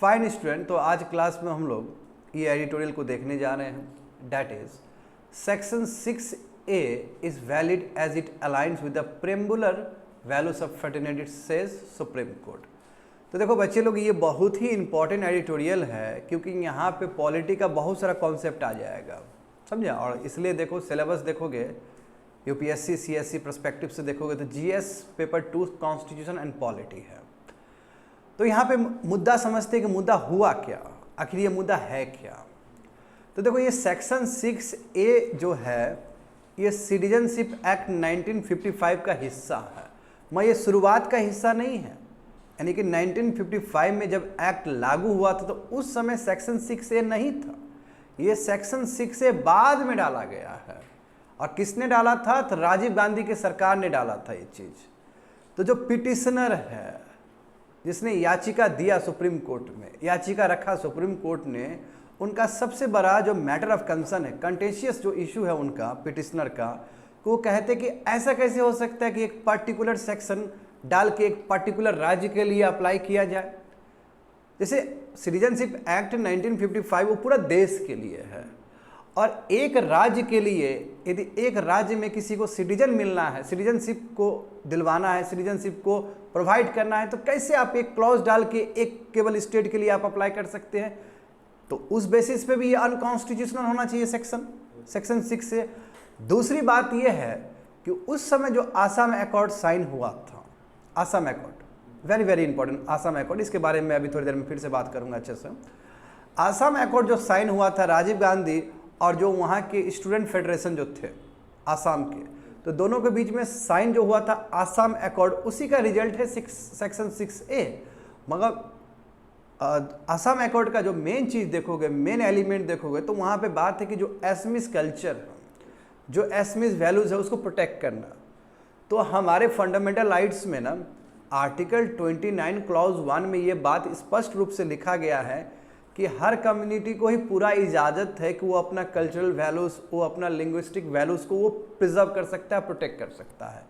Fine student, तो आज class में हम लोग ये एडिटोरियल को देखने जा रहे हैं, that is section 6A is valid as it aligns with the preambular values of fraternity says supreme court. तो देखो बच्चे लोग, ये बहुत ही इंपॉर्टेंट एडिटोरियल है क्योंकि यहाँ पे पॉलिटी का बहुत सारा कॉन्सेप्ट आ जाएगा, समझा। और इसलिए देखो सिलेबस देखोगे यूपीएससी सीएससी पर्सपेक्टिव से देखोगे तो GS paper 2 constitution and polity है। तो यहाँ पे मुद्दा समझते हैं कि मुद्दा हुआ क्या, आखिर ये मुद्दा है क्या। तो देखो ये सेक्शन 6A जो है ये सिटीजनशिप एक्ट 1955 का हिस्सा है, मैं ये शुरुआत का हिस्सा नहीं है। यानी कि 1955 में जब एक्ट लागू हुआ था तो उस समय सेक्शन 6A नहीं था, ये सेक्शन 6A बाद में डाला गया है। और किसने डाला था? तो राजीव गांधी की सरकार ने डाला था ये चीज़। तो जो पिटिशनर है, जिसने याचिका दिया सुप्रीम कोर्ट में, याचिका रखा सुप्रीम कोर्ट ने, उनका सबसे बड़ा जो मैटर ऑफ कंसर्न है, कंटेंशियस जो इशू है उनका पिटिशनर का, वो कहते कि ऐसा कैसे हो सकता है कि एक पर्टिकुलर सेक्शन डाल के एक पर्टिकुलर राज्य के लिए अप्लाई किया जाए। जैसे सिटीजनशिप एक्ट 1955 वो पूरा देश के लिए है, और एक राज्य के लिए यदि एक राज्य में किसी को सिटीजन मिलना है, सिटीजनशिप को दिलवाना है, सिटीजनशिप को प्रोवाइड करना है, तो कैसे आप एक क्लॉज डाल के एक केवल स्टेट के लिए आप अप्लाई कर सकते हैं? तो उस बेसिस पे भी ये अनकॉन्स्टिट्यूशनल होना चाहिए सेक्शन 6 से। दूसरी बात ये है कि उस समय जो आसाम अकॉर्ड साइन हुआ था, Assam accord very very important, Assam accord, इसके बारे में अभी थोड़ी देर में फिर से बात करूंगा अच्छे से। आसाम अकॉर्ड जो साइन हुआ था राजीव गांधी और जो वहाँ के स्टूडेंट फेडरेशन जो थे आसाम के, तो दोनों के बीच में साइन जो हुआ था आसाम अकॉर्ड, उसी का रिजल्ट है सेक्शन 6A। मगर आसाम अकॉर्ड का जो मेन चीज़ देखोगे, मेन एलिमेंट देखोगे, तो वहाँ पे बात है कि जो एसमिस कल्चर, जो एसमिस वैल्यूज़ है उसको प्रोटेक्ट करना। तो हमारे फंडामेंटल राइट्स में ना आर्टिकल 29 क्लॉज 1 में ये बात स्पष्ट रूप से लिखा गया है कि हर कम्युनिटी को ही पूरा इजाज़त है कि वो अपना कल्चरल वैल्यूज़, वो अपना लिंग्विस्टिक वैल्यूज़ को वो प्रिजर्व कर सकता है, प्रोटेक्ट कर सकता है।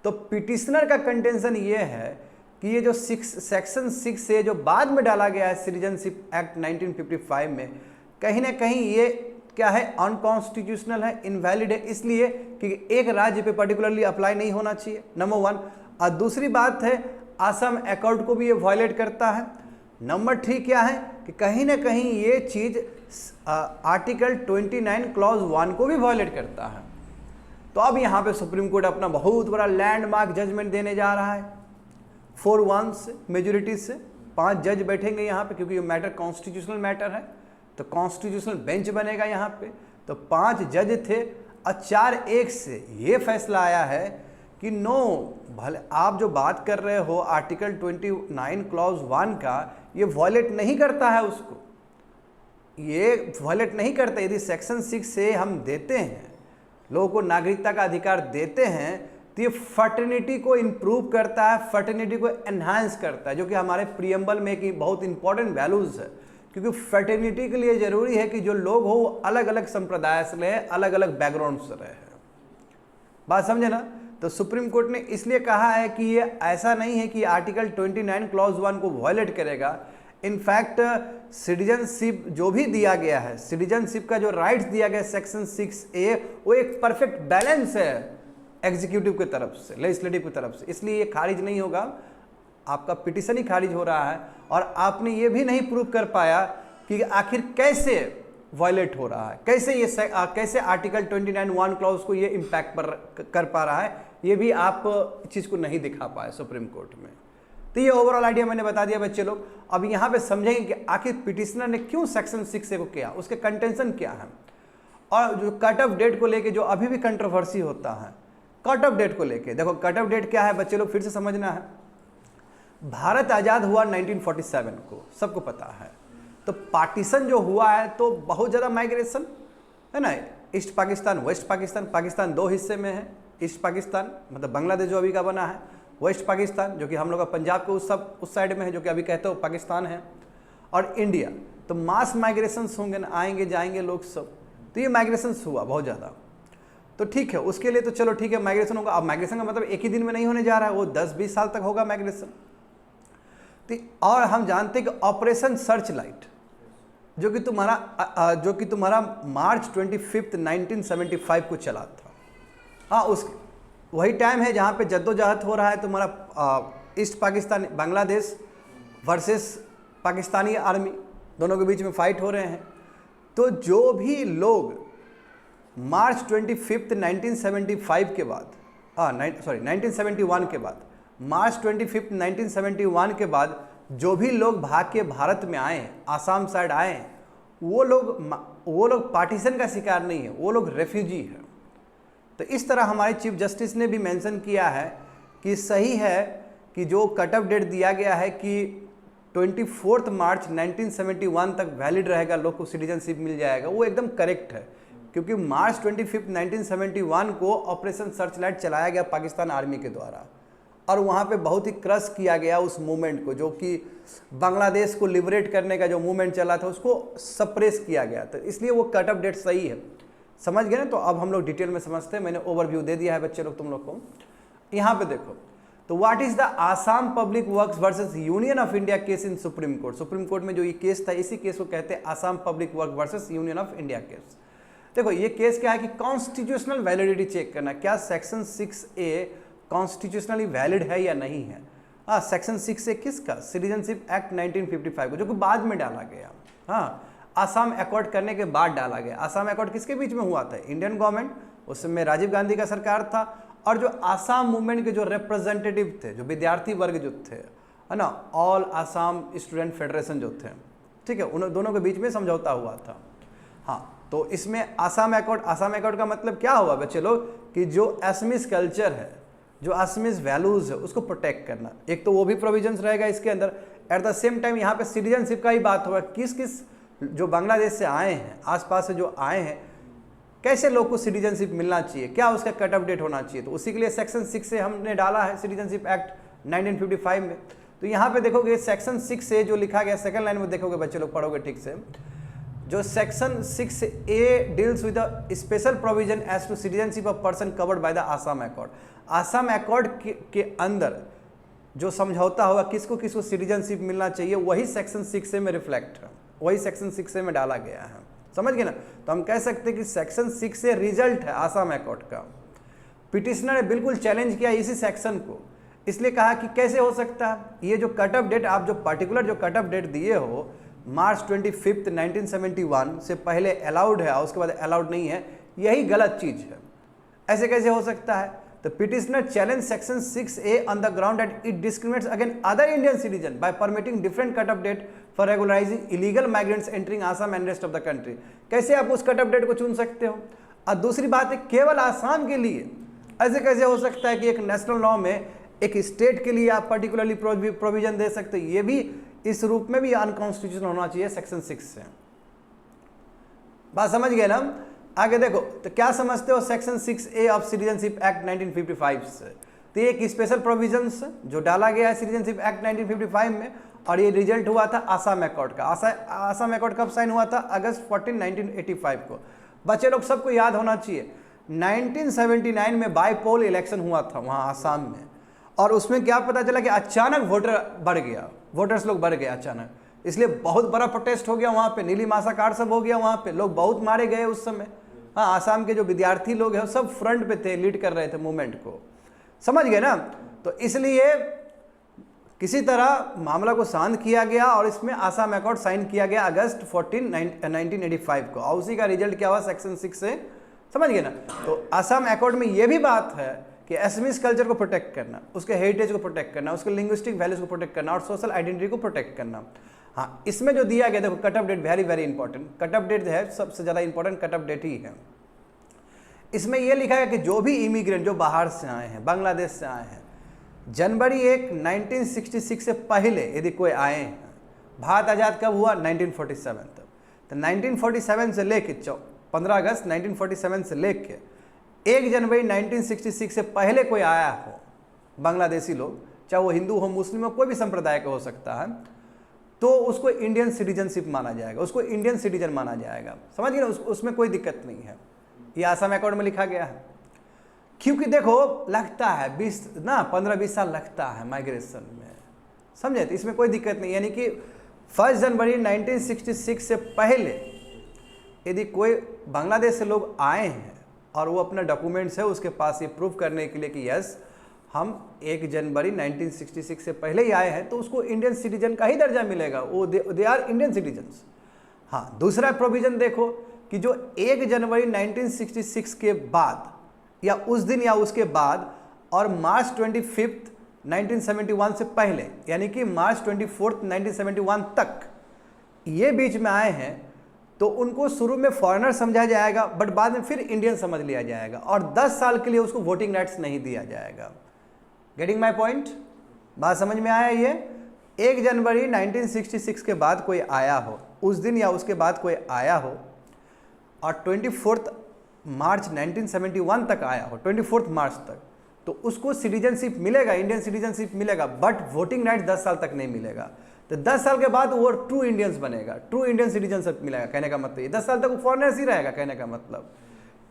तो पिटिशनर का कंटेंशन ये है कि ये जो सेक्शन 6A जो बाद में डाला गया है सिटीजनशिप एक्ट 1955 में, कहीं ना कहीं ये क्या है, अनकॉन्स्टिट्यूशनल है, इनवैलिड है, इसलिए कि एक राज्य पे पर्टिकुलरली अप्लाई नहीं होना चाहिए, नंबर 1। और दूसरी बात है आसाम अकॉर्ड को भी ये वायलेट करता है। नंबर 3 क्या है कि कहीं ना कहीं ये चीज़ आर्टिकल 29 क्लॉज 1 को भी वायलेट करता है। तो अब यहाँ पे सुप्रीम कोर्ट अपना बहुत बड़ा लैंडमार्क जजमेंट देने जा रहा है 4-1 से, मेजोरिटी से। 5 जज बैठेंगे यहाँ पे क्योंकि ये मैटर कॉन्स्टिट्यूशनल मैटर है, तो कॉन्स्टिट्यूशनल बेंच बनेगा यहाँ पे। तो 5 जज थे और 4-1 से ये फैसला आया है कि नो, भले आप जो बात कर रहे हो आर्टिकल 29 क्लॉज 1 का, ये वायलेट नहीं करता है, उसको ये वायलेट नहीं करता। यदि सेक्शन 6A हम देते हैं, लोगों को नागरिकता का अधिकार देते हैं, तो ये फर्टर्निटी को इम्प्रूव करता है, फर्टर्निटी को एनहांस करता है, जो कि हमारे प्रियम्बल में एक बहुत इंपॉर्टेंट वैल्यूज़ है। क्योंकि फर्टर्निटी के लिए ज़रूरी है कि जो लोग हो वो अलग अलग संप्रदाय से रहे, अलग अलग बैकग्राउंड से रहे। बात समझे ना? तो सुप्रीम कोर्ट ने इसलिए कहा है कि ये ऐसा नहीं है कि आर्टिकल 29 क्लॉज 1 को वायलेट करेगा। इनफैक्ट सिटीजनशिप जो भी दिया गया है, सिटीजनशिप का जो राइट्स दिया गया सेक्शन 6A, वो एक परफेक्ट बैलेंस है एग्जीक्यूटिव की तरफ से, लेजिस्लेटिव की तरफ से, इसलिए ये खारिज नहीं होगा। आपका पिटिशन ही खारिज हो रहा है और आपने ये भी नहीं प्रूव कर पाया कि आखिर कैसे वायलेट हो रहा है, कैसे ये कैसे आर्टिकल 29(1) क्लॉज को ये इम्पैक्ट कर पा रहा है, ये भी आप चीज़ को नहीं दिखा पाए सुप्रीम कोर्ट में। तो ये ओवरऑल आइडिया मैंने बता दिया बच्चे लोग। अब यहाँ पे समझेंगे कि आखिर पिटिशनर ने क्यों सेक्शन 6A को किया, उसके कंटेंशन क्या है, और जो कट ऑफ डेट को लेके जो अभी भी कंट्रोवर्सी होता है, कट ऑफ डेट को लेके। देखो कट ऑफ डेट क्या है बच्चे लोग, फिर से समझना है। भारत आज़ाद हुआ 1947 को, सबको पता है। तो पार्टीशन जो हुआ है तो बहुत ज़्यादा माइग्रेशन है ना, ईस्ट पाकिस्तान, वेस्ट पाकिस्तान, पाकिस्तान 2 हिस्से में है। ईस्ट पाकिस्तान मतलब बांग्लादेश जो अभी का बना है, वेस्ट पाकिस्तान जो कि हम लोग का पंजाब के उस साइड में है, जो कि अभी कहते हो पाकिस्तान है, और इंडिया। तो मास माइग्रेशंस होंगे ना, आएंगे जाएंगे लोग सब। तो ये माइग्रेशंस हुआ बहुत ज़्यादा। तो ठीक है, उसके लिए तो चलो ठीक है, माइग्रेशन होगा। अब माइग्रेशन का मतलब एक ही दिन में नहीं होने जा रहा है, वो 10-20 साल तक होगा माइग्रेशन। और हम जानते हैं कि ऑपरेशन सर्च लाइट जो कि तुम्हारा मार्च 25 1975 को चला था। हाँ, उस वही टाइम है जहाँ पे जद्दोजहद हो रहा है तुम्हारा east Pakistan, Bangladesh versus Pakistani army, दोनों के बीच में फाइट हो रहे हैं। तो जो भी लोग मार्च 25 1975 के बाद 1971 के बाद, मार्च 25 1971 के बाद जो भी लोग भाग के भारत में आए, आसाम साइड आए, वो लोग पार्टीशन का शिकार नहीं है, वो लोग रेफ्यूजी हैं। तो इस तरह हमारे चीफ जस्टिस ने भी मेंशन किया है कि सही है कि जो कट ऑफ डेट दिया गया है कि 24 मार्च 1971 तक वैलिड रहेगा, लोग को सिटीजनशिप मिल जाएगा, वो एकदम करेक्ट है। क्योंकि मार्च 25 1971 को ऑपरेशन सर्च लाइट चलाया गया पाकिस्तान आर्मी के द्वारा, और वहाँ पे बहुत ही क्रश किया गया उस मूवमेंट को, जो कि बांग्लादेश को लिबरेट करने का जो मूवमेंट चला था उसको सप्रेस किया गया। तो इसलिए वो कट ऑफ डेट सही है। समझ गए ना? तो अब हम लोग डिटेल में समझते हैं। मैंने ओवरव्यू दे दिया है बच्चे लोग तुम लोग को। यहाँ पे देखो, तो what is the Assam public works versus union of India case in supreme court. Supreme court में जो ये केस था, इसी केस को कहते हैं Assam public work versus union of India case. देखो ये केस क्या है कि कॉन्स्टिट्यूशनल वैलिडिटी चेक करना, क्या सेक्शन 6A कॉन्स्टिट्यूशनली वैलिड है या नहीं है। हाँ, सेक्शन 6A किसका? सिटीजनशिप एक्ट 1955 को, जो कि बाद में डाला गया। हाँ, आसाम अकॉर्ड करने के बाद डाला गया। आसाम अकॉर्ड किसके बीच में हुआ था? इंडियन गवर्नमेंट, उस समय राजीव गांधी का सरकार था, और जो आसाम मूवमेंट के जो रिप्रेजेंटेटिव थे, जो विद्यार्थी वर्ग जो थे, है ना, ऑल आसाम स्टूडेंट फेडरेशन जो थे, ठीक है, उन दोनों के बीच में समझौता हुआ था। हाँ, तो इसमें आसाम अकॉर्ड का मतलब क्या हुआ बच्चे लोग, कि जो असमीज कल्चर है, जो असमीज वैल्यूज है, उसको प्रोटेक्ट करना। एक तो वो भी प्रोविजंस रहेगा इसके अंदर। एट द सेम टाइम यहाँ पे सिटीजनशिप का ही बात होगा, किस किस जो बांग्लादेश से आए हैं, आसपास से जो आए हैं, कैसे लोग को सिटीजनशिप मिलना चाहिए, क्या उसका कट ऑफ डेट होना चाहिए। तो उसी के लिए सेक्शन 6 से हमने डाला है सिटीजनशिप एक्ट 1955 में। तो यहाँ पे देखोगे सेक्शन 6 से जो लिखा गया, सेकंड लाइन में देखोगे बच्चे लोग, पढ़ोगे ठीक से, जो section 6A deals with a special provision as to citizenship of person covered by the Assam accord. Assam accord के अंदर जो समझौता होगा किसको किसको सिटीजनशिप मिलना चाहिए, वही सेक्शन 6A में रिफ्लेक्ट है, वही सेक्शन 6A में डाला गया है। समझ गए ना? तो हम कह सकते हैं कि सेक्शन 6A रिजल्ट है आसाम अकॉर्ड का। पिटिशनर ने बिल्कुल चैलेंज किया इसी सेक्शन को, इसलिए कहा कि कैसे हो सकता है ये जो कट ऑफ डेट, आप जो पर्टिकुलर जो कट ऑफ डेट दिए हो मार्च 25 1971 से पहले अलाउड है और उसके बाद अलाउड नहीं है, यही गलत चीज है, ऐसे कैसे हो सकता है। तो petitioner challenge section 6A on the ground that it discriminates against other Indian citizen by permitting different cut off date for regularising illegal migrants entering Assam and rest of the country. कैसे आप उस कट ऑफ डेट को चुन सकते हो। और दूसरी बात है, केवल आसाम के लिए ऐसे कैसे हो सकता है कि एक नेशनल लॉ में एक स्टेट के लिए आप पर्टिकुलरली प्रोविजन दे सकते हो। ये भी इस रूप में भी अनकॉन्स्टिट्यूशनल होना चाहिए सेक्शन 6 से। बात समझ गए ना? आगे देखो, तो क्या समझते हो section 6A of citizenship act 1955 से। तो ये एक स्पेशल प्रोविजंस जो डाला गया है सिटीजनशिप एक्ट 1955 में, और ये रिजल्ट हुआ था आसाम अकॉर्ड का। आसाम अकॉर्ड कब साइन हुआ था? अगस्त 14 1985 को। बच्चे लोग सबको याद होना चाहिए 1979 में बाईपोल इलेक्शन हुआ था वहाँ आसाम में, और उसमें क्या पता चला कि अचानक वोटर बढ़ गया, वोटर्स लोग बढ़ गए अचानक, इसलिए बहुत बड़ा प्रोटेस्ट हो गया वहाँ पे, नीली मासाकार सब हो गया वहाँ पे, लोग बहुत मारे गए उस समय। हाँ, आसाम के जो विद्यार्थी लोग हैं सब फ्रंट पे थे, लीड कर रहे थे मूवमेंट को। समझ गए ना? तो इसलिए किसी तरह मामला को शांत किया गया और इसमें आसाम अकॉर्ड साइन किया गया अगस्त 14 1985 को, और उसी का रिजल्ट क्या हुआ सेक्शन 6 से। समझ गए ना? तो आसाम अकॉर्ड में यह भी बात है कि असमीज कल्चर को प्रोटेक्ट करना, उसके हेरिटेज को प्रोटेक्ट करना, उसके लिंग्विस्टिक वैल्यूज को प्रोटेक्ट करना और सोशल आइडेंटिटी को प्रोटेक्ट करना। हाँ, इसमें जो दिया गया, देखो cut off date very very important, cut off date है सबसे ज़्यादा इंपॉर्टेंट, कट ऑफ डेट ही है। इसमें यह लिखा है कि जो भी इमिग्रेंट जो बाहर से आए हैं, बांग्लादेश से आए हैं, जनवरी 1 1966 से पहले यदि कोई आए हैं, भारत आज़ाद कब हुआ? 1947 तक। तो 1947 से लेके 15 अगस्त 1947 से लेके 1 जनवरी 1966 से पहले कोई आया हो बांग्लादेशी लोग, चाहे वो हिंदू हो, मुस्लिम हो, कोई भी संप्रदाय का हो सकता है, तो उसको इंडियन सिटीजनशिप माना जाएगा, उसको इंडियन सिटीजन माना जाएगा। समझ गए ना? उसमें कोई दिक्कत नहीं है, ये आसाम अकॉर्ड में लिखा गया है। क्योंकि देखो लगता है 15-20 साल लगता है माइग्रेशन में, समझे? तो इसमें कोई दिक्कत नहीं, यानी कि 1 जनवरी 1966 से पहले यदि कोई बांग्लादेश से लोग आए हैं और वो अपना डॉक्यूमेंट्स है उसके पास ये प्रूफ करने के लिए कि यस हम 1 जनवरी 1966 से पहले ही आए हैं, तो उसको इंडियन सिटीजन का ही दर्जा मिलेगा, वो दे आर इंडियन सिटीजन्स। हाँ, दूसरा प्रोविजन देखो कि जो 1 जनवरी 1966 के बाद या उस दिन या उसके बाद और मार्च 25 1971 से पहले यानी कि मार्च 24 1971 तक ये बीच में आए हैं, तो उनको शुरू में फॉरेनर समझा जाएगा बट बाद में फिर इंडियन समझ लिया जाएगा और 10 साल के लिए उसको वोटिंग राइट्स नहीं दिया जाएगा। Getting my point? बात समझ में आया? ये 1 जनवरी 1966 के बाद कोई आया हो, उस दिन या उसके बाद कोई आया हो और 24 मार्च 1971 तक आया हो, 24 मार्च तक, तो उसको सिटीजनशिप मिलेगा, इंडियन सिटीजनशिप मिलेगा, बट वोटिंग राइट 10 साल तक नहीं मिलेगा। तो 10 साल के बाद वो ट्रू इंडियंस बनेगा, ट्रू इंडियन सिटीजनशिप मिलेगा। कहने का मतलब ये 10 साल तक वो फॉरेनर्स ही रहेगा, कहने का मतलब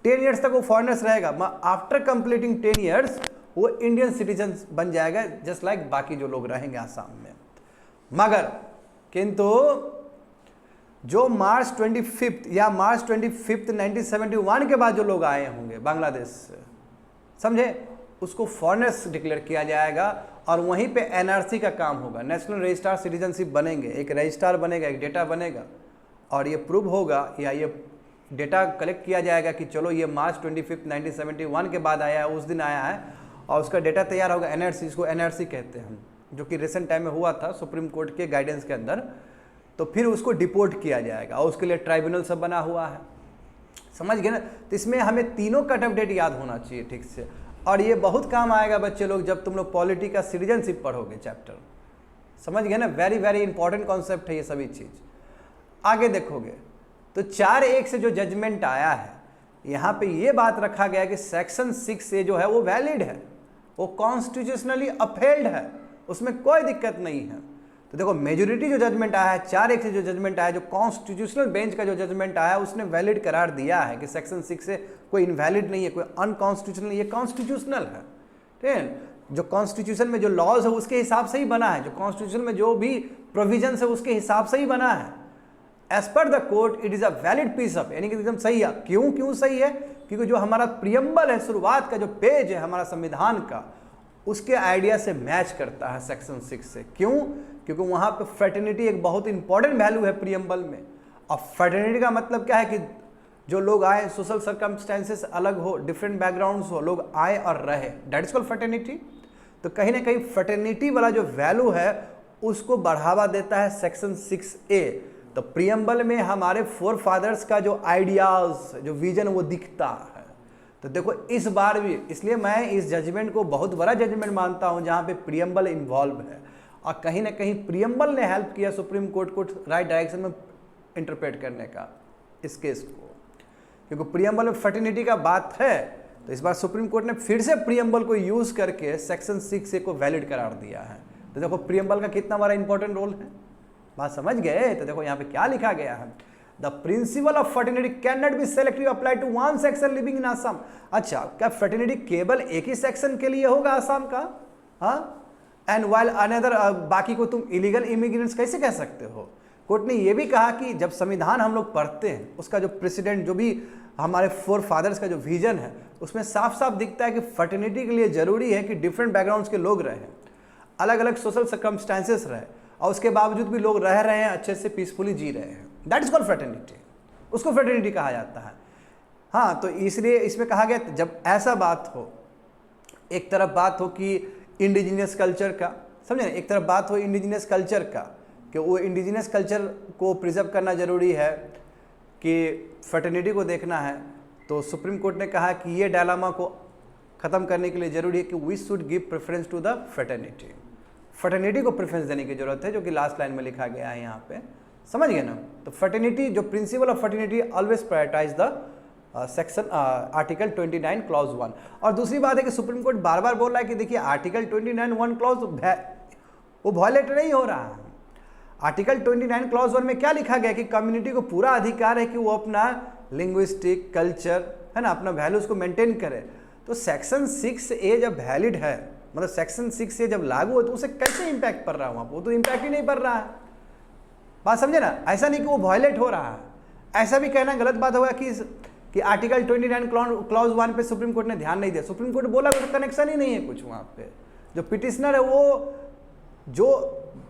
10 ईयर्स तक वो फॉरेनर्स रहेगा। आफ्टर कंप्लीटिंग 10 ईयर्स वो इंडियन सिटीजन बन जाएगा, जस्ट लाइक बाकी जो लोग रहेंगे आसाम में। मगर किंतु जो मार्च 25 या मार्च 25 1971 के बाद जो लोग आए होंगे बांग्लादेश से, समझे, उसको फॉरेनर्स डिक्लेयर किया जाएगा और वहीं पे एनआरसी का काम होगा, नेशनल रजिस्ट्रार सिटीजनशिप बनेंगे, एक रजिस्ट्रार बनेगा, एक डेटा बनेगा और ये प्रूव होगा या ये डेटा कलेक्ट किया जाएगा कि चलो ये मार्च 25 1971 के बाद आया है, उस दिन आया है, और उसका डेटा तैयार होगा, एनआरसी, इसको एनआरसी कहते हैं हम, जो कि रिसेंट टाइम में हुआ था सुप्रीम कोर्ट के गाइडेंस के अंदर। तो फिर उसको डिपोर्ट किया जाएगा और उसके लिए ट्राइब्यूनल सब बना हुआ है, समझ गए ना? तो इसमें हमें तीनों कट ऑफ डेट याद होना चाहिए ठीक से, और ये बहुत काम आएगा बच्चे लोग जब तुम लोग पॉलिटी का सिटीजनशिप पढ़ोगे चैप्टर, समझ गए ना? वेरी वेरी इंपॉर्टेंट कॉन्सेप्ट है ये सभी चीज़। आगे देखोगे तो 4(1) से जो जजमेंट आया है, यहाँ पे ये बात रखा गया कि सेक्शन 6A जो है वो वैलिड है, वो कॉन्स्टिट्यूशनली अपहेल्ड है, उसमें कोई दिक्कत नहीं है। तो देखो मेजोरिटी जो जजमेंट आया है 4(1) से जो जजमेंट आया है, जो कॉन्स्टिट्यूशनल बेंच का जो जजमेंट आया है, उसने वैलिड करार दिया है कि सेक्शन 6A कोई इनवैलिड नहीं है, कोई अनकॉन्स्टिट्यूशनल, ये कॉन्स्टिट्यूशनल है। ठीक है, जो कॉन्स्टिट्यूशन में जो लॉज है उसके हिसाब से ही बना है, जो कॉन्स्टिट्यूशन में जो भी प्रोविजन है उसके हिसाब से ही बना है। As per the court it is a valid piece of, यानी कि एकदम सही है। क्यों सही है? क्योंकि जो हमारा प्रियम्बल है, शुरुआत का जो पेज है हमारा संविधान का, उसके आइडिया से मैच करता है सेक्शन 6 से। क्यों? क्योंकि वहां पे फ्रेटर्निटी एक बहुत इंपॉर्टेंट वैल्यू है प्रियम्बल में। और फ्रेटर्निटी का मतलब क्या है कि जो लोग आए, सोशल सर्कमस्टेंसेस अलग हो, डिफरेंट बैकग्राउंड्स हो, लोग आए और रहे, दैट इज कॉल्ड फ्रेटर्निटी। तो कहीं ना कहीं फ्रेटर्निटी वाला जो वैल्यू है उसको बढ़ावा देता है सेक्शन 6A। तो प्रियम्बल में हमारे फोर फादर्स का जो आइडियाज, जो विजन, वो दिखता है। तो देखो इस बार भी, इसलिए मैं इस जजमेंट को बहुत बड़ा जजमेंट मानता हूं जहां पे प्रियम्बल इन्वॉल्व है, और कहीं ना कहीं प्रियम्बल ने हेल्प किया सुप्रीम कोर्ट को राइट डायरेक्शन में इंटरप्रेट करने का इस केस को। क्योंकि प्रियम्बल में फ्रेटर्निटी का बात है, तो इस बार सुप्रीम कोर्ट ने फिर से प्रियम्बल को यूज करके सेक्शन 6A को वैलिड करार दिया है। तो देखो प्रियम्बल का कितना बड़ा इंपॉर्टेंट रोल है, बात समझ गए? तो देखो यहाँ पे क्या लिखा गया है, the principle of fraternity can not be selective applied to one section living in Assam. अच्छा, क्या फ्रेटर्निटी केवल एक ही सेक्शन के लिए होगा आसाम का? हाँ, एंड वाइल अनदर, बाकी को तुम इलीगल इमिग्रेंट्स कैसे कह सकते हो? कोर्ट ने यह भी कहा कि जब संविधान हम लोग पढ़ते हैं, उसका जो प्रेसिडेंट, जो भी हमारे फोर फादर्स का जो विजन है, उसमें साफ साफ दिखता है कि फ्रेटर्निटी के लिए जरूरी है कि डिफरेंट बैकग्राउंड्स के लोग रहें, अलग अलग सोशल सर्कमस्टांसेस रहे, और उसके बावजूद भी लोग रह रहे हैं, अच्छे से पीसफुली जी रहे हैं। दैट इज कॉल्ड फ्रेटर्निटी, उसको फ्रेटर्निटी कहा जाता है। हाँ, तो इसलिए इसमें कहा गया जब ऐसा बात हो, एक तरफ बात हो कि इंडिजिनियस कल्चर का, समझे ना, एक तरफ बात हो इंडिजिनियस कल्चर का, कि वो इंडिजिनियस कल्चर को प्रिजर्व करना जरूरी है, कि फ्रेटर्निटी को देखना है, तो सुप्रीम कोर्ट ने कहा कि ये डायलामा को ख़त्म करने के लिए जरूरी है कि we should give preference to the fraternity. Fraternity को प्रेफरेंस देने की जरूरत है, जो कि लास्ट लाइन में लिखा गया है यहाँ पे, समझ गए ना? तो फ्रेटर्निटी, जो principle of fraternity always prioritise the section article 29 clause 1। और दूसरी बात है कि सुप्रीम कोर्ट बार बार बोल रहा है कि देखिए आर्टिकल 29 1 क्लॉज वो वायलेट नहीं हो रहा है। आर्टिकल 29 क्लॉज 1 में क्या लिखा गया कि कम्युनिटी को पूरा अधिकार है कि वो अपना लिंग्विस्टिक, कल्चर, है ना, अपना वैल्यूज को मेंटेन करे। तो सेक्शन 6A जब वैलिड है, मतलब सेक्शन 6 से जब लागू हो तो उसे कैसे इम्पैक्ट पड़ रहा है वहाँ पर, वो तो इम्पैक्ट ही नहीं पड़ रहा है। बात समझे ना, ऐसा नहीं कि वो वायलेट हो रहा है, ऐसा भी कहना गलत बात होगा कि आर्टिकल 29 क्लॉज 1 पे सुप्रीम कोर्ट ने ध्यान नहीं दिया। सुप्रीम कोर्ट बोला कोई कनेक्शन ही नहीं है कुछ वहाँ पे। जो पिटिशनर है वो जो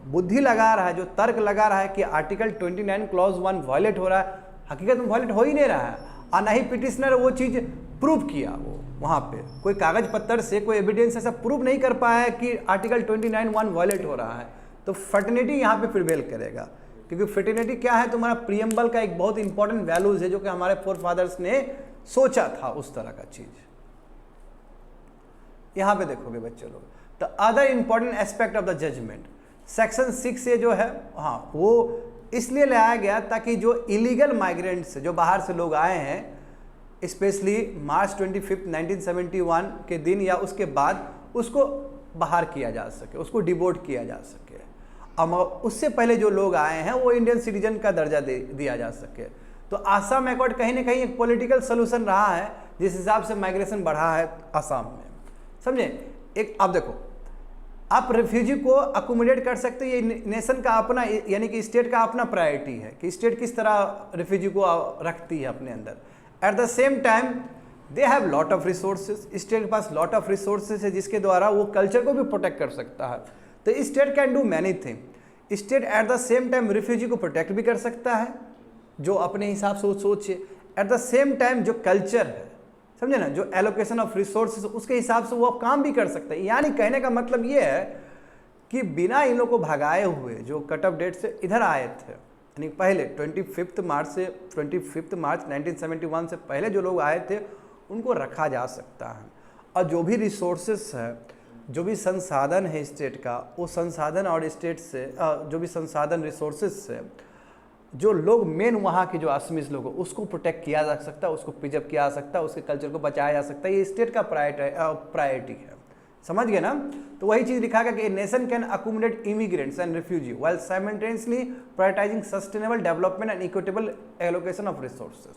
बुद्धि लगा रहा है, जो तर्क लगा रहा है कि आर्टिकल 29 क्लॉज 1 वायलेट हो रहा है, हकीकत में वायलेट हो ही नहीं रहा है, और ना ही पिटिशनर वो चीज़ प्रूव किया। वो वहाँ पे कोई कागज पत्तर से कोई एविडेंस ऐसा प्रूव नहीं कर पाया है कि आर्टिकल 29(1) वायलेट हो रहा है। तो फर्टिनिटी यहाँ पे प्रिवेल करेगा, क्योंकि फर्टिनिटी क्या है, तुम्हारा प्रियम्बल का एक बहुत इंपॉर्टेंट वैल्यूज है जो कि हमारे फोरफादर्स ने सोचा था उस तरह का चीज। यहां पे देखोगे बच्चे लोग, the other important aspect of the judgement, section 6 से जो है, हाँ, वो इसलिए लाया गया ताकि जो इलीगल माइग्रेंट्स, जो बाहर से लोग आए हैं, स्पेशली मार्च 25, 1971 के दिन या उसके बाद, उसको बाहर किया जा सके, उसको डिबोर्ट किया जा सके। अब उससे पहले जो लोग आए हैं वो इंडियन सिटीजन का दर्जा दिया जा सके। तो आसाम एकॉर्ड कहीं ना कहीं एक पॉलिटिकल सोल्यूशन रहा है, जिस हिसाब से माइग्रेशन बढ़ा है आसाम में, समझे। एक आप देखो, आप रेफ्यूजी को अकोमोडेट कर सकते हो, ये नेशन का अपना, यानी कि स्टेट का अपना प्रायोरिटी है कि स्टेट किस तरह रेफ्यूजी को रखती है अपने अंदर। At the same time they have lot of resources, state के पास लॉट ऑफ रिसोर्सेज है जिसके द्वारा वो कल्चर को भी प्रोटेक्ट कर सकता है। तो state can do many thing. State at the same time refugee को प्रोटेक्ट भी कर सकता है जो अपने हिसाब से वो सोचे, एट द सेम टाइम जो कल्चर है, समझे ना, जो एलोकेशन ऑफ रिसोर्सेज उसके हिसाब से वो काम भी कर सकता है। यानी कहने का मतलब ये है कि बिना इन लोगों को भगाए हुए जो कट ऑफ डेट से इधर आए थे, यानी पहले 25 मार्च 1971 से पहले जो लोग आए थे उनको रखा जा सकता है। और जो भी रिसोर्सेस है, जो भी संसाधन है स्टेट का, वो संसाधन और स्टेट से जो भी संसाधन रिसोर्सेज से जो लोग मेन वहाँ के जो असमीज लोग उसको प्रोटेक्ट किया जा सकता है, उसको प्रिजर्व किया जा सकता है, उसके कल्चर को बचाया जा सकता है। ये स्टेट का प्रायोरिटी है, समझ गए ना। तो वही चीज़ लिखा गया कि nation can accommodate immigrants and refugee while simultaneously prioritising sustainable development and equitable allocation of resources.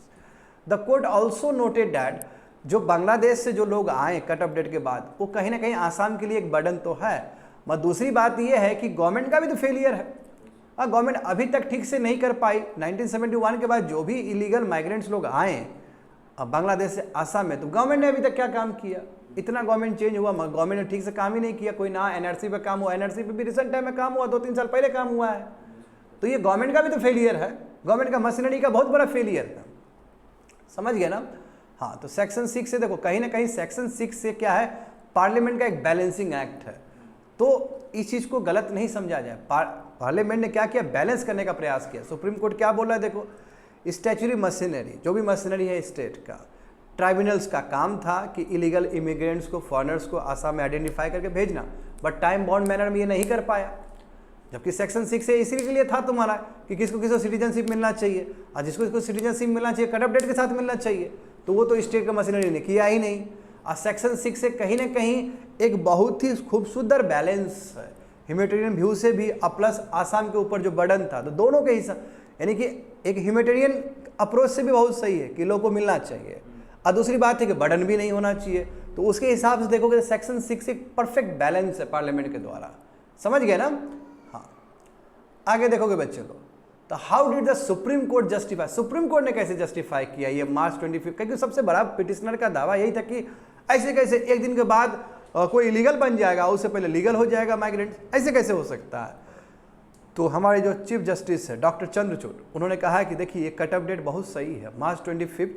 The court also noted that जो बांग्लादेश से जो लोग आए कट ऑफ डेट के बाद, वो कहीं ना कहीं आसाम के लिए एक बर्डन तो है। मगर दूसरी बात यह है कि गवर्नमेंट का भी तो फेलियर है। गवर्नमेंट अभी तक ठीक से नहीं कर पाई। 1971 के बाद जो भी इलीगल माइग्रेंट्स लोग आए बांग्लादेश से आसाम में, तो गवर्नमेंट ने अभी तक क्या काम किया। इतना गवर्नमेंट चेंज हुआ मगर गवर्नमेंट ने ठीक से काम ही नहीं किया। कोई ना एनआरसी पे काम हुआ, एनआरसी पे भी रिसेंट टाइम में काम हुआ, 2-3 साल पहले काम हुआ है। तो ये गवर्नमेंट का भी तो फेलियर है, गवर्नमेंट का मशीनरी का बहुत बड़ा फेलियर है, समझ गए ना। हाँ, तो सेक्शन 6 से देखो, कहीं ना कहीं सेक्शन 6 से क्या है, पार्लियामेंट का एक बैलेंसिंग एक्ट है। तो इस चीज़ को गलत नहीं समझा जाए। पार्लियामेंट ने क्या किया, बैलेंस करने का प्रयास किया। सुप्रीम कोर्ट क्या बोला है, देखो, स्टैच्यूटरी मशीनरी, जो भी मशीनरी है स्टेट का, ट्राइब्यूनल्स का काम था कि इलीगल इमिग्रेंट्स को, फॉरेनर्स को आसाम में आइडेंटिफाई करके भेजना, बट टाइम बाउंड मैनर में ये नहीं कर पाया। जबकि सेक्शन 6 से इसी के लिए था तुम्हारा कि किसको किसको सिटीजनशिप मिलना चाहिए, और जिसको जिसको सिटीजन मिलना चाहिए कट ऑफ डेट के साथ मिलना चाहिए। तो वो तो स्टेट का मशीनरी ने किया ही नहीं। और सेक्शन 6 से कहीं ना कहीं एक बहुत ही खूबसूरत बैलेंस है, ह्यूमैनिटेरियन व्यू से भी और प्लस आसाम के ऊपर जो बर्डन था, तो दोनों के हिसाब, यानी कि एक ह्यूमैनिटेरियन अप्रोच से भी बहुत सही है कि लोगों को मिलना चाहिए, और दूसरी बात है कि बर्डन भी नहीं होना चाहिए। तो उसके हिसाब से देखोगे सेक्शन 6 एक परफेक्ट बैलेंस है पार्लियामेंट के द्वारा, समझ गए ना। हाँ, आगे देखोगे बच्चे लोग, तो how did the supreme court justify, supreme court ने कैसे जस्टिफाई किया ये मार्च 25, क्योंकि सबसे बड़ा पिटिशनर का दावा यही था कि ऐसे कैसे एक दिन के बाद कोई इलीगल बन जाएगा, उससे पहले लीगल हो जाएगा माइग्रेंट, ऐसे कैसे हो सकता है। तो हमारे जो चीफ जस्टिस है डॉक्टर चंद्रचूड़, उन्होंने कहा कि देखिए ये कट ऑफ डेट बहुत सही है, मार्च 25,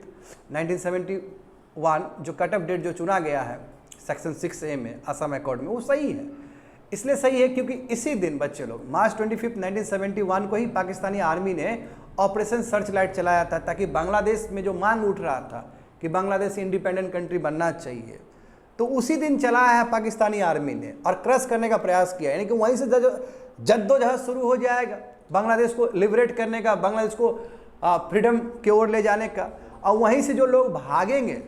1971 जो कट ऑफ डेट जो चुना गया है सेक्शन 6A में आसाम एकॉर्ड में, वो सही है। इसलिए सही है क्योंकि इसी दिन बच्चे लोग मार्च 25, 1971 को ही पाकिस्तानी आर्मी ने ऑपरेशन सर्च लाइट चलाया था, ताकि बांग्लादेश में जो मांग उठ रहा था कि बांग्लादेश इंडिपेंडेंट कंट्री बनना चाहिए, तो उसी दिन चलाया है पाकिस्तानी आर्मी ने और क्रश करने का प्रयास किया। यानी कि वहीं से जद्दोजहद शुरू हो जाएगा बांग्लादेश को लिबरेट करने का, बांग्लादेश को फ्रीडम की ओर ले जाने का। और वहीं से जो लोग भागेंगे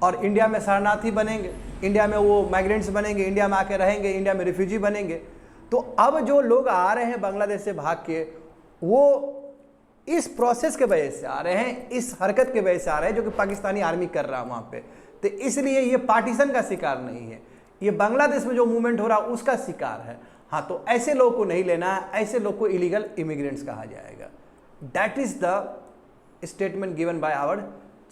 और इंडिया में शरणार्थी बनेंगे, इंडिया में वो माइग्रेंट्स बनेंगे, इंडिया में आके रहेंगे, इंडिया में रिफ्यूजी बनेंगे। तो अब जो लोग आ रहे हैं बांग्लादेश से भाग के, वो इस प्रोसेस के वजह से आ रहे हैं, इस हरकत के वजह से आ रहे हैं जो कि पाकिस्तानी आर्मी कर रहा है वहाँ पे। तो इसलिए ये पार्टीशन का शिकार नहीं है, ये बांग्लादेश में जो मूवमेंट हो रहा है उसका शिकार है। हाँ, तो ऐसे लोगों को नहीं लेना है, ऐसे लोग को इलीगल इमिग्रेंट्स कहा जाएगा। That is the statement given by our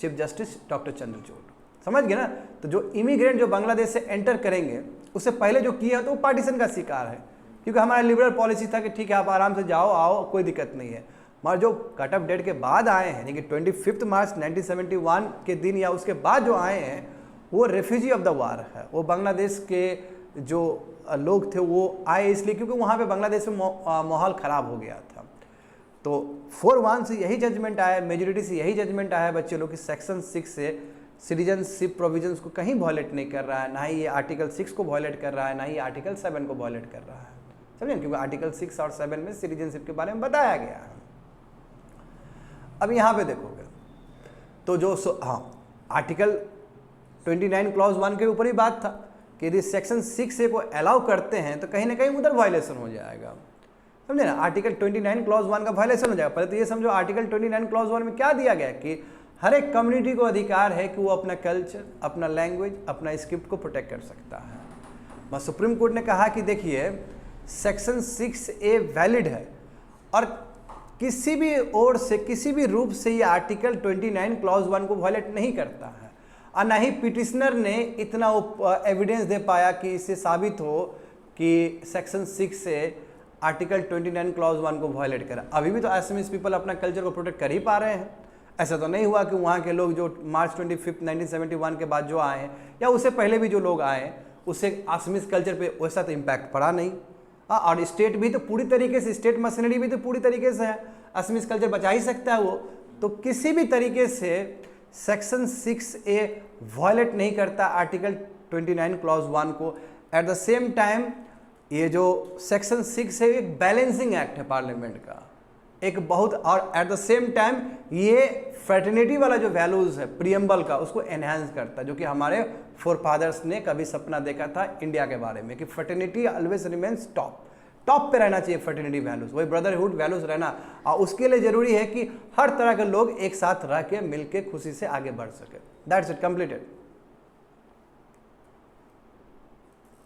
chief justice doctor Chandrachud. समझ गए ना? तो जो इमिग्रेंट जो बांग्लादेश से एंटर करेंगे उससे पहले जो किया तो वो पार्टीशन का शिकार है, क्योंकि हमारा लिबरल पॉलिसी था कि ठीक है आप आराम से जाओ आओ कोई दिक्कत नहीं है। मगर जो कट ऑफ डेट के बाद आए हैं, यानी कि 25 मार्च 1971 के दिन या उसके बाद जो आए हैं वो रेफ्यूजी ऑफ द वार है। वो बांग्लादेश के जो लोग थे वो आए इसलिए क्योंकि वहाँ पे बांग्लादेश में माहौल ख़राब हो गया था। तो 4-1 से यही जजमेंट आया, मेजोरिटी से यही जजमेंट आया बच्चे लोग कि सेक्शन 6 से सिटीजनशिप प्रोविजंस को कहीं वॉयलेट नहीं कर रहा है, ना ही ये आर्टिकल 6 को वॉयलेट कर रहा है, ना ही आर्टिकल 7 को वॉयलेट कर रहा है। समझे? क्योंकि आर्टिकल 6 और 7 में सिटीजनशिप के बारे में बताया गया है। अब यहाँ पे देखोगे तो जो आर्टिकल 29 क्लॉज 1 के ऊपर ही बात था कि यदि सेक्शन 6A को अलाउ करते हैं तो कहीं ना कहीं उधर वायलेशन हो जाएगा। समझे ना? आर्टिकल 29 क्लॉज 1 का वायलेशन हो जाएगा। पहले तो ये समझो आर्टिकल 29 क्लॉज 1 में क्या दिया गया कि हर एक कम्युनिटी को अधिकार है कि वो अपना कल्चर, अपना लैंग्वेज, अपना स्क्रिप्ट को प्रोटेक्ट कर सकता है। मगर सुप्रीम कोर्ट ने कहा कि देखिए सेक्शन 6A वैलिड है और किसी भी ओर से किसी भी रूप से ये आर्टिकल 29 क्लॉज 1 को वायलेट नहीं करता है, और ना ही पिटिशनर ने इतना एविडेंस दे पाया कि इससे साबित हो कि सेक्शन 6 से आर्टिकल 29 क्लॉज 1 को वायलेट करा। अभी भी तो असमीज पीपल अपना कल्चर को प्रोटेक्ट कर ही पा रहे हैं। ऐसा तो नहीं हुआ कि वहाँ के लोग जो मार्च 25 1971 के बाद जो आए हैं या उससे पहले भी जो लोग आए हैं उससे असमीज कल्चर पे वैसा तो इम्पैक्ट पड़ा नहीं। और स्टेट भी तो पूरी तरीके से, स्टेट मशीनरी भी तो पूरी तरीके से है, असमीज कल्चर बचा ही सकता है वो। तो किसी भी तरीके से सेक्शन 6A वायलेट नहीं करता आर्टिकल 29 क्लॉज 1 को। एट द सेम टाइम ये जो सेक्शन 6 है एक बैलेंसिंग एक्ट है पार्लियामेंट का, एक बहुत, और एट द सेम टाइम ये फ्रेटर्निटी वाला जो वैल्यूज है प्रियम्बल का उसको एनहांस करता है, जो कि हमारे फोरफादर्स ने कभी सपना देखा था इंडिया के बारे में कि फ्रेटर्निटी ऑलवेज रिमेन्स टॉप पे रहना चाहिए फ्रेटर्निटी वैल्यूज, वही ब्रदरहुड वैल्यूज रहना। और उसके लिए जरूरी है कि हर तरह के लोग एक साथ रह के मिल के खुशी से आगे बढ़ सके। That's it, completed.